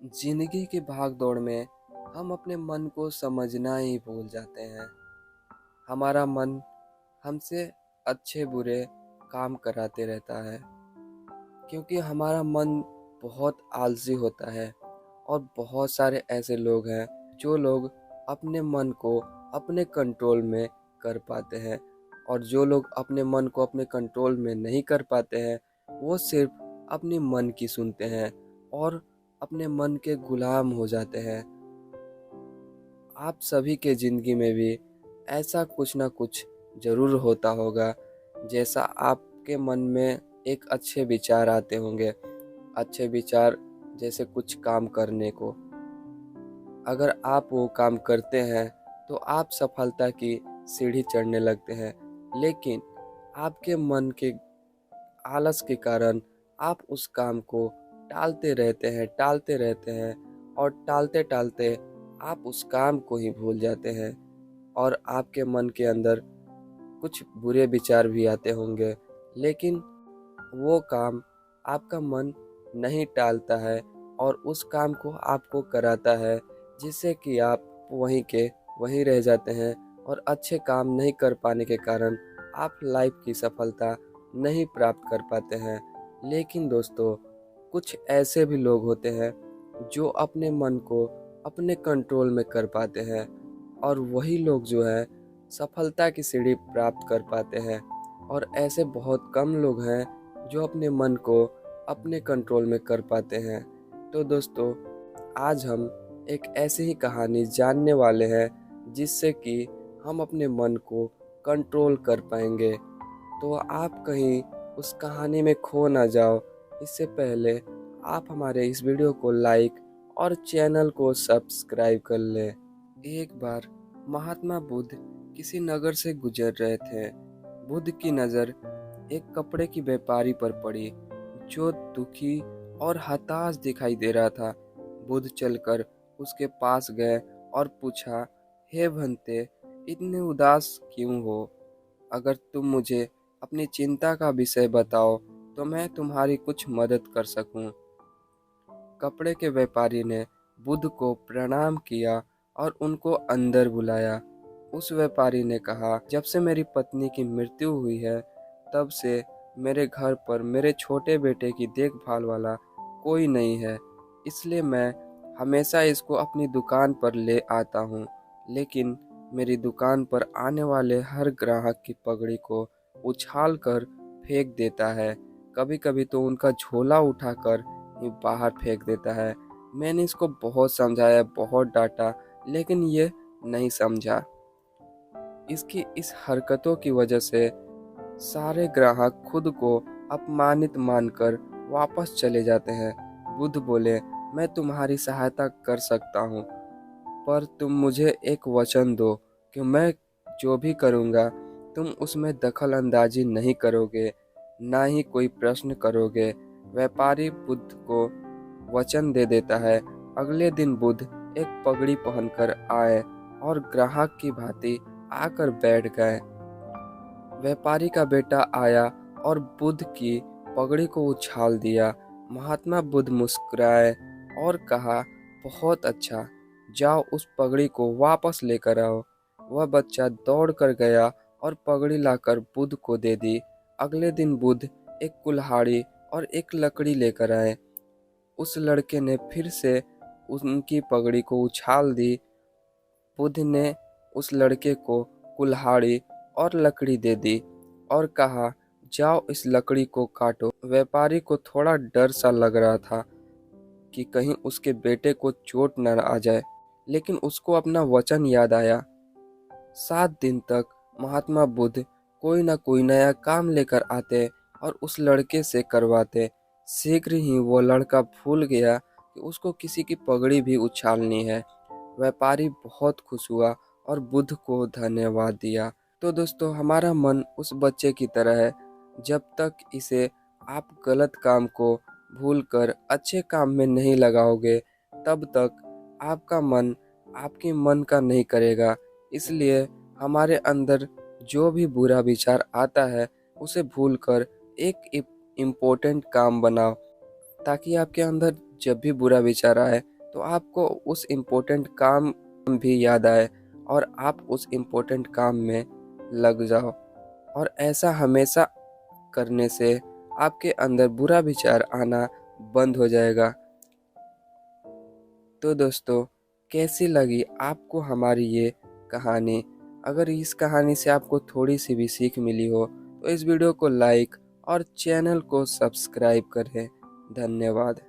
जिंदगी की भाग-दौड़ में हम अपने मन को समझना ही भूल जाते हैं। हमारा मन हमसे अच्छे-बुरे काम कराते रहता है, क्योंकि हमारा मन बहुत आलसी होता है और बहुत सारे ऐसे लोग हैं जो लोग अपने मन को अपने कंट्रोल में कर पाते हैं, और जो लोग अपने मन को अपने कंट्रोल में नहीं कर पाते हैं, वो सिर्फ अपनी मन की सुनते हैं और अपने मन के गुलाम हो जाते हैं। आप सभी के ज़िंदगी में भी ऐसा कुछ ना कुछ ज़रूर होता होगा। जैसा आपके मन में एक अच्छे विचार आते होंगे, अच्छे विचार जैसे कुछ काम करने को। अगर आप वो काम करते हैं तो आप सफलता की सीढ़ी चढ़ने लगते हैं, लेकिन आपके मन के आलस के कारण आप उस काम को टालते रहते हैं और टालते-टालते आप उस काम को ही भूल जाते हैं, और आपके मन के अंदर कुछ बुरे विचार भी आते होंगे, लेकिन वो काम आपका मन नहीं टालता है और उस काम को आपको कराता है, जिससे कि आप वहीं के वहीं रह जाते हैं और अच्छे काम नहीं कर पाने के कारण आप लाइफ की सफलता नहीं प्राप्त कर पाते हैं। लेकिन दोस्तों, कुछ ऐसे भी लोग होते हैं जो अपने मन को अपने कंट्रोल में कर पाते हैं, और वही लोग जो है सफलता की सीढ़ी प्राप्त कर पाते हैं, और ऐसे बहुत कम लोग हैं जो अपने मन को अपने कंट्रोल में कर पाते हैं। तो दोस्तों, आज हम एक ऐसी ही कहानी जानने वाले हैं जिससे कि हम अपने मन को कंट्रोल कर पाएंगे। तो आप कहीं उस कहानी में खो ना जाओ, इससे पहले आप हमारे इस वीडियो को लाइक और चैनल को सब्सक्राइब कर लें। एक बार महात्मा बुद्ध किसी नगर से गुजर रहे थे। बुद्ध की नज़र एक कपड़े की व्यापारी पर पड़ी, जो दुखी और हताश दिखाई दे रहा था। बुद्ध चलकर उसके पास गए और पूछा, हे भंते, इतने उदास क्यों हो? अगर तुम मुझे अपनी चिंता का विषय बताओ तो मैं तुम्हारी कुछ मदद कर सकूं। कपड़े के व्यापारी ने बुद्ध को प्रणाम किया और उनको अंदर बुलाया। उस व्यापारी ने कहा, जब से मेरी पत्नी की मृत्यु हुई है, तब से मेरे घर पर मेरे छोटे बेटे की देखभाल वाला कोई नहीं है, इसलिए मैं हमेशा इसको अपनी दुकान पर ले आता हूँ। लेकिन मेरी दुकान पर आने वाले हर ग्राहक की पगड़ी को उछाल कर फेंक देता है, कभी कभी तो उनका झोला उठाकर ही बाहर फेंक देता है। मैंने इसको बहुत समझाया, बहुत डांटा, लेकिन ये नहीं समझा। इसकी इस हरकतों की वजह से सारे ग्राहक खुद को अपमानित मानकर वापस चले जाते हैं। बुद्ध बोले, मैं तुम्हारी सहायता कर सकता हूँ, पर तुम मुझे एक वचन दो कि मैं जो भी करूँगा तुम उसमें दखल अंदाजी नहीं करोगे, ना ही कोई प्रश्न करोगे। व्यापारी बुद्ध को वचन दे देता है। अगले दिन बुद्ध एक पगड़ी पहनकर आए और ग्राहक की भांति आकर बैठ गए। व्यापारी का बेटा आया और बुद्ध की पगड़ी को उछाल दिया। महात्मा बुद्ध मुस्कुराए और कहा, बहुत अच्छा, जाओ उस पगड़ी को वापस लेकर आओ। वह बच्चा दौड़ कर गया और पगड़ी लाकर बुद्ध को दे दी। अगले दिन बुद्ध एक कुल्हाड़ी और एक लकड़ी लेकर आए। उस लड़के ने फिर से उनकी पगड़ी को उछाल दी। बुद्ध ने उस लड़के को कुल्हाड़ी और लकड़ी दे दी और कहा, जाओ इस लकड़ी को काटो। व्यापारी को थोड़ा डर सा लग रहा था कि कहीं उसके बेटे को चोट न आ जाए, लेकिन उसको अपना वचन याद आया। 7 दिन तक महात्मा बुद्ध कोई न कोई नया काम लेकर आते और उस लड़के से करवाते। शीघ्र ही वो लड़का भूल गया कि उसको किसी की पगड़ी भी उछालनी है। व्यापारी बहुत खुश हुआ और बुद्ध को धन्यवाद दिया। तो दोस्तों, हमारा मन उस बच्चे की तरह है, जब तक इसे आप गलत काम को भूलकर अच्छे काम में नहीं लगाओगे, तब तक आपका मन आपके मन का नहीं करेगा। इसलिए हमारे अंदर जो भी बुरा विचार आता है, उसे भूलकर एक इम्पोर्टेंट काम बनाओ, ताकि आपके अंदर जब भी बुरा विचार आए तो आपको उस इम्पोर्टेंट काम भी याद आए और आप उस इम्पोर्टेंट काम में लग जाओ। और ऐसा हमेशा करने से आपके अंदर बुरा विचार आना बंद हो जाएगा। तो दोस्तों, कैसी लगी आपको हमारी ये कहानी? अगर इस कहानी से आपको थोड़ी सी भी सीख मिली हो तो इस वीडियो को लाइक और चैनल को सब्सक्राइब करें। धन्यवाद।